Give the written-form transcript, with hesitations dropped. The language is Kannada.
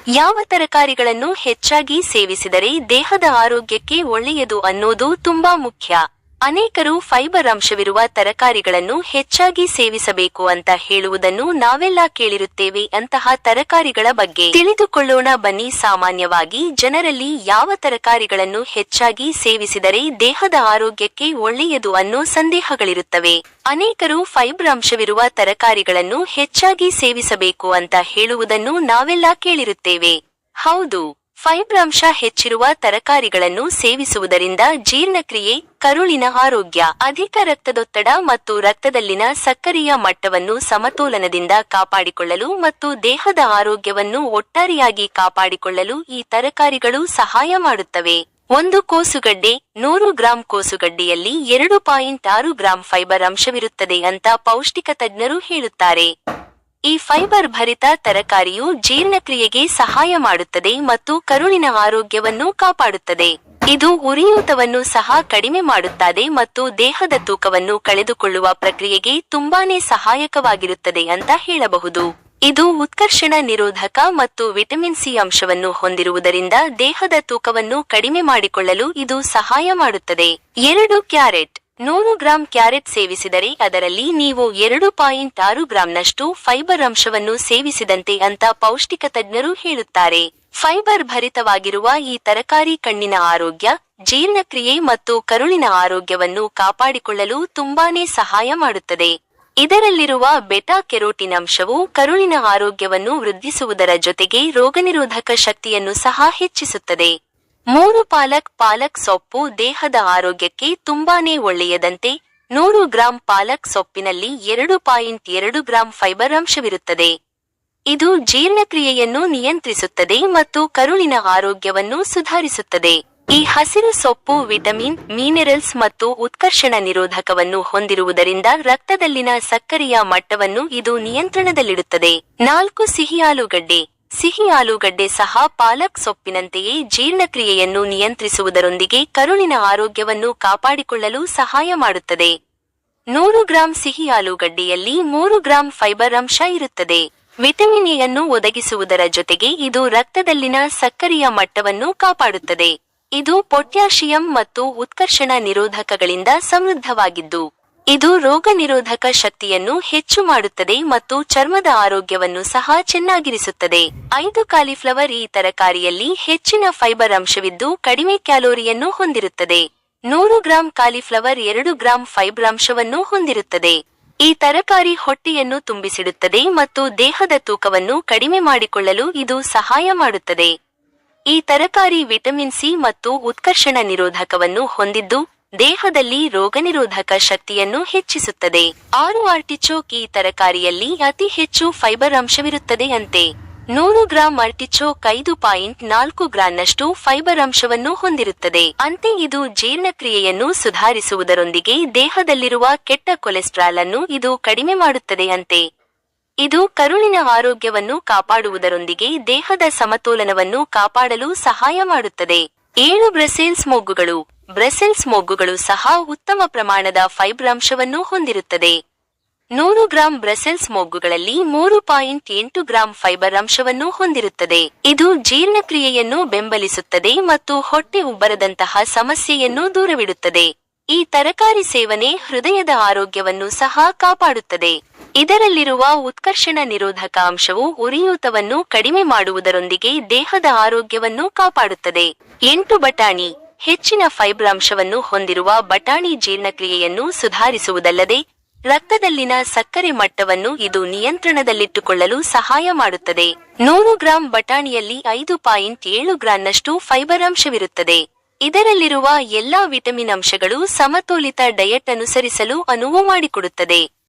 ಯಾವ ತರಕಾರಿಗಳನ್ನು ಹೆಚ್ಚಾಗಿ ಸೇವಿಸಿದರೆ ದೇಹದ ಆರೋಗ್ಯಕ್ಕೆ ಒಳ್ಳೆಯದು ಅನ್ನೋದು ತುಂಬಾ ಮುಖ್ಯ. ಅನೇಕರು ಫೈಬರ್ ಅಂಶವಿರುವ ತರಕಾರಿಗಳನ್ನು ಹೆಚ್ಚಾಗಿ ಸೇವಿಸಬೇಕು ಅಂತ ಹೇಳುವುದನ್ನು ನಾವೆಲ್ಲ ಕೇಳಿರುತ್ತೇವೆ. ಅಂತಹ ತರಕಾರಿಗಳ ಬಗ್ಗೆ ತಿಳಿದುಕೊಳ್ಳೋಣ ಬನ್ನಿ. ಸಾಮಾನ್ಯವಾಗಿ ಜನರಲ್ಲಿ ಯಾವ ತರಕಾರಿಗಳನ್ನು ಹೆಚ್ಚಾಗಿ ಸೇವಿಸಿದರೆ ದೇಹದ ಆರೋಗ್ಯಕ್ಕೆ ಒಳ್ಳೆಯದು ಅನ್ನೋ ಸಂದೇಹಗಳಿರುತ್ತವೆ. ಅನೇಕರು ಫೈಬರ್ ಅಂಶವಿರುವ ತರಕಾರಿಗಳನ್ನು ಹೆಚ್ಚಾಗಿ ಸೇವಿಸಬೇಕು ಅಂತ ಹೇಳುವುದನ್ನು ನಾವೆಲ್ಲ ಕೇಳಿರುತ್ತೇವೆ. ಹೌದು, ಫೈಬರ್ ಅಂಶ ಹೆಚ್ಚಿರುವ ತರಕಾರಿಗಳನ್ನು ಸೇವಿಸುವುದರಿಂದ ಜೀರ್ಣಕ್ರಿಯೆ, ಕರುಳಿನ ಆರೋಗ್ಯ, ಅಧಿಕ ರಕ್ತದೊತ್ತಡ ಮತ್ತು ರಕ್ತದಲ್ಲಿನ ಸಕ್ಕರೆಯ ಮಟ್ಟವನ್ನು ಸಮತೋಲನದಿಂದ ಕಾಪಾಡಿಕೊಳ್ಳಲು ಮತ್ತು ದೇಹದ ಆರೋಗ್ಯವನ್ನು ಒಟ್ಟಾರೆಯಾಗಿ ಕಾಪಾಡಿಕೊಳ್ಳಲು ಈ ತರಕಾರಿಗಳು ಸಹಾಯ ಮಾಡುತ್ತವೆ. 1 ಕೋಸುಗಡ್ಡೆ 100 ಗ್ರಾಂ ಕೋಸುಗಡ್ಡೆಯಲ್ಲಿ 2.6 ಗ್ರಾಂ ಫೈಬರ್ ಅಂಶವಿರುತ್ತದೆ ಅಂತ ಪೌಷ್ಟಿಕ ತಜ್ಞರು ಹೇಳುತ್ತಾರೆ. ಈ ಫೈಬರ್ ಭರಿತ ತರಕಾರಿಯು ಜೀರ್ಣಕ್ರಿಯೆಗೆ ಸಹಾಯ ಮಾಡುತ್ತದೆ ಮತ್ತು ಕರುಳಿನ ಆರೋಗ್ಯವನ್ನು ಕಾಪಾಡುತ್ತದೆ. ಇದು ಉರಿಯೂತವನ್ನು ಸಹ ಕಡಿಮೆ ಮಾಡುತ್ತದೆ ಮತ್ತು ದೇಹದ ತೂಕವನ್ನು ಕಳೆದುಕೊಳ್ಳುವ ಪ್ರಕ್ರಿಯೆಗೆ ತುಂಬಾನೇ ಸಹಾಯಕವಾಗಿರುತ್ತದೆ ಅಂತ ಹೇಳಬಹುದು. ಇದು ಉತ್ಕರ್ಷಣ ನಿರೋಧಕ ಮತ್ತು ವಿಟಮಿನ್ ಸಿ ಅಂಶವನ್ನು ಹೊಂದಿರುವುದರಿಂದ ದೇಹದ ತೂಕವನ್ನು ಕಡಿಮೆ ಮಾಡಿಕೊಳ್ಳಲು ಇದು ಸಹಾಯ ಮಾಡುತ್ತದೆ. 2 ಕ್ಯಾರೆಟ್ 100 ಗ್ರಾಂ ಕ್ಯಾರೆಟ್ ಸೇವಿಸಿದರೆ ಅದರಲ್ಲಿ ನೀವು 2.6 ಗ್ರಾಂನಷ್ಟು ಫೈಬರ್ ಅಂಶವನ್ನು ಸೇವಿಸಿದಂತೆ ಅಂತ ಪೌಷ್ಟಿಕ ತಜ್ಞರು ಹೇಳುತ್ತಾರೆ. ಫೈಬರ್ ಭರಿತವಾಗಿರುವ ಈ ತರಕಾರಿ ಕಣ್ಣಿನ ಆರೋಗ್ಯ, ಜೀರ್ಣಕ್ರಿಯೆ ಮತ್ತು ಕರುಳಿನ ಆರೋಗ್ಯವನ್ನು ಕಾಪಾಡಿಕೊಳ್ಳಲು ತುಂಬಾನೇ ಸಹಾಯ ಮಾಡುತ್ತದೆ. ಇದರಲ್ಲಿರುವ ಬೆಟಾ ಕೆರೋಟಿನ್ ಅಂಶವು ಕರುಳಿನ ಆರೋಗ್ಯವನ್ನು ವೃದ್ಧಿಸುವುದರ ಜೊತೆಗೆ ರೋಗನಿರೋಧಕ ಶಕ್ತಿಯನ್ನು ಸಹ ಹೆಚ್ಚಿಸುತ್ತದೆ. 3 ಪಾಲಕ್ ಸೊಪ್ಪು ದೇಹದ ಆರೋಗ್ಯಕ್ಕೆ ತುಂಬಾನೇ ಒಳ್ಳೆಯದಂತೆ. 100 ಗ್ರಾಂ ಪಾಲಕ್ ಸೊಪ್ಪಿನಲ್ಲಿ 2.2 ಗ್ರಾಂ ಫೈಬರ್ ಅಂಶವಿರುತ್ತದೆ. ಇದು ಜೀರ್ಣಕ್ರಿಯೆಯನ್ನು ನಿಯಂತ್ರಿಸುತ್ತದೆ ಮತ್ತು ಕರುಳಿನ ಆರೋಗ್ಯವನ್ನು ಸುಧಾರಿಸುತ್ತದೆ. ಈ ಹಸಿರು ಸೊಪ್ಪು ವಿಟಮಿನ್, ಮಿನರಲ್ಸ್ ಮತ್ತು ಉತ್ಕರ್ಷಣ ನಿರೋಧಕವನ್ನು ಹೊಂದಿರುವುದರಿಂದ ರಕ್ತದಲ್ಲಿನ ಸಕ್ಕರೆಯ ಮಟ್ಟವನ್ನು ಇದು ನಿಯಂತ್ರಣದಲ್ಲಿಡುತ್ತದೆ. 4 ಸಿಹಿ ಆಲೂಗಡ್ಡೆ ಸಹ ಪಾಲಕ್ ಸೊಪ್ಪಿನಂತೆಯೇ ಜೀರ್ಣಕ್ರಿಯೆಯನ್ನು ನಿಯಂತ್ರಿಸುವುದರೊಂದಿಗೆ ಕರುಳಿನ ಆರೋಗ್ಯವನ್ನು ಕಾಪಾಡಿಕೊಳ್ಳಲು ಸಹಾಯ ಮಾಡುತ್ತದೆ. 100 ಗ್ರಾಂ ಸಿಹಿ ಆಲೂಗಡ್ಡೆಯಲ್ಲಿ 3 ಗ್ರಾಂ ಫೈಬರ್ ಅಂಶ ಇರುತ್ತದೆ. ವಿಟಮಿನ್ ಎಯನ್ನು ಒದಗಿಸುವುದರ ಜೊತೆಗೆ ಇದು ರಕ್ತದಲ್ಲಿನ ಸಕ್ಕರೆಯ ಮಟ್ಟವನ್ನು ಕಾಪಾಡುತ್ತದೆ. ಇದು ಪೊಟ್ಯಾಷಿಯಂ ಮತ್ತು ಉತ್ಕರ್ಷಣ ನಿರೋಧಕಗಳಿಂದ ಸಮೃದ್ಧವಾಗಿದ್ದು, ಇದು ರೋಗ ನಿರೋಧಕ ಶಕ್ತಿಯನ್ನು ಹೆಚ್ಚು ಮಾಡುತ್ತದೆ ಮತ್ತು ಚರ್ಮದ ಆರೋಗ್ಯವನ್ನು ಸಹ ಚೆನ್ನಾಗಿರಿಸುತ್ತದೆ. 5 ಕಾಲಿಫ್ಲವರ್ ಈ ತರಕಾರಿಯಲ್ಲಿ ಹೆಚ್ಚಿನ ಫೈಬರ್ ಅಂಶವಿದ್ದು ಕಡಿಮೆ ಕ್ಯಾಲೋರಿಯನ್ನು ಹೊಂದಿರುತ್ತದೆ. 100 ಗ್ರಾಂ ಕಾಲಿಫ್ಲವರ್ 2 ಗ್ರಾಂ ಫೈಬರ್ ಅಂಶವನ್ನು ಹೊಂದಿರುತ್ತದೆ. ಈ ತರಕಾರಿ ಹೊಟ್ಟೆಯನ್ನು ತುಂಬಿಸಿಡುತ್ತದೆ ಮತ್ತು ದೇಹದ ತೂಕವನ್ನು ಕಡಿಮೆ ಮಾಡಿಕೊಳ್ಳಲು ಇದು ಸಹಾಯ ಮಾಡುತ್ತದೆ. ಈ ತರಕಾರಿ ವಿಟಮಿನ್ ಸಿ ಮತ್ತು ಉತ್ಕರ್ಷಣ ನಿರೋಧಕವನ್ನು ಹೊಂದಿದ್ದು ದೇಹದಲ್ಲಿ ರೋಗನಿರೋಧಕ ಶಕ್ತಿಯನ್ನು ಹೆಚ್ಚಿಸುತ್ತದೆ. 6 ಆರ್ಟಿಚೋಕ್ ಈ ತರಕಾರಿಯಲ್ಲಿ ಅತಿ ಹೆಚ್ಚು ಫೈಬರ್ ಅಂಶವಿರುತ್ತದೆ ಅಂತೆ. 100 ಗ್ರಾಂ ಆರ್ಟಿಚೋಕ್ 5.4 ಗ್ರಾಂನಷ್ಟು ಫೈಬರ್ ಅಂಶವನ್ನು ಹೊಂದಿರುತ್ತದೆ. ಅಂತೆ ಇದು ಜೀರ್ಣಕ್ರಿಯೆಯನ್ನು ಸುಧಾರಿಸುವುದರೊಂದಿಗೆ ದೇಹದಲ್ಲಿರುವ ಕೆಟ್ಟ ಕೊಲೆಸ್ಟ್ರಾಲ್ ಅನ್ನು ಇದು ಕಡಿಮೆ ಮಾಡುತ್ತದೆ ಅಂತೆ. ಇದು ಕರುಳಿನ ಆರೋಗ್ಯವನ್ನು ಕಾಪಾಡುವುದರೊಂದಿಗೆ ದೇಹದ ಸಮತೋಲನವನ್ನು ಕಾಪಾಡಲು ಸಹಾಯ ಮಾಡುತ್ತದೆ. 7 ಬ್ರಸೆಲ್ಸ್ ಮೊಗ್ಗುಗಳು ಸಹ ಉತ್ತಮ ಪ್ರಮಾಣದ ಫೈಬರ್ ಅಂಶವನ್ನು ಹೊಂದಿರುತ್ತದೆ. 100 ಗ್ರಾಂ ಬ್ರಸೆಲ್ಸ್ ಮೊಗ್ಗುಗಳಲ್ಲಿ 3.8 ಗ್ರಾಂ ಫೈಬರ್ ಅಂಶವನ್ನು ಹೊಂದಿರುತ್ತದೆ. ಇದು ಜೀರ್ಣಕ್ರಿಯೆಯನ್ನು ಬೆಂಬಲಿಸುತ್ತದೆ ಮತ್ತು ಹೊಟ್ಟೆ ಉಬ್ಬರದಂತಹ ಸಮಸ್ಯೆಯನ್ನು ದೂರವಿಡುತ್ತದೆ. ಈ ತರಕಾರಿ ಸೇವನೆ ಹೃದಯದ ಆರೋಗ್ಯವನ್ನು ಸಹ ಕಾಪಾಡುತ್ತದೆ. ಇದರಲ್ಲಿರುವ ಉತ್ಕರ್ಷಣ ನಿರೋಧಕ ಅಂಶವು ಉರಿಯೂತವನ್ನು ಕಡಿಮೆ ಮಾಡುವುದರೊಂದಿಗೆ ದೇಹದ ಆರೋಗ್ಯವನ್ನು ಕಾಪಾಡುತ್ತದೆ. 8 ಬಟಾಣಿ ಹೆಚ್ಚಿನ ಫೈಬರ್ ಅಂಶವನ್ನು ಹೊಂದಿರುವ ಬಟಾಣಿ ಜೀರ್ಣಕ್ರಿಯೆಯನ್ನು ಸುಧಾರಿಸುವುದಲ್ಲದೆ ರಕ್ತದಲ್ಲಿನ ಸಕ್ಕರೆ ಮಟ್ಟವನ್ನು ಇದು ನಿಯಂತ್ರಣದಲ್ಲಿಟ್ಟುಕೊಳ್ಳಲು ಸಹಾಯ ಮಾಡುತ್ತದೆ. 100 ಗ್ರಾಂ ಬಟಾಣಿಯಲ್ಲಿ 5.7 ಗ್ರಾಂನಷ್ಟು ಫೈಬರ್ ಅಂಶವಿರುತ್ತದೆ. ಇದರಲ್ಲಿರುವ ಎಲ್ಲಾ ವಿಟಮಿನ್ ಅಂಶಗಳು ಸಮತೋಲಿತ ಡಯಟ್ ಅನುಸರಿಸಲು ಅನುವು ಮಾಡಿಕೊಡುತ್ತದೆ.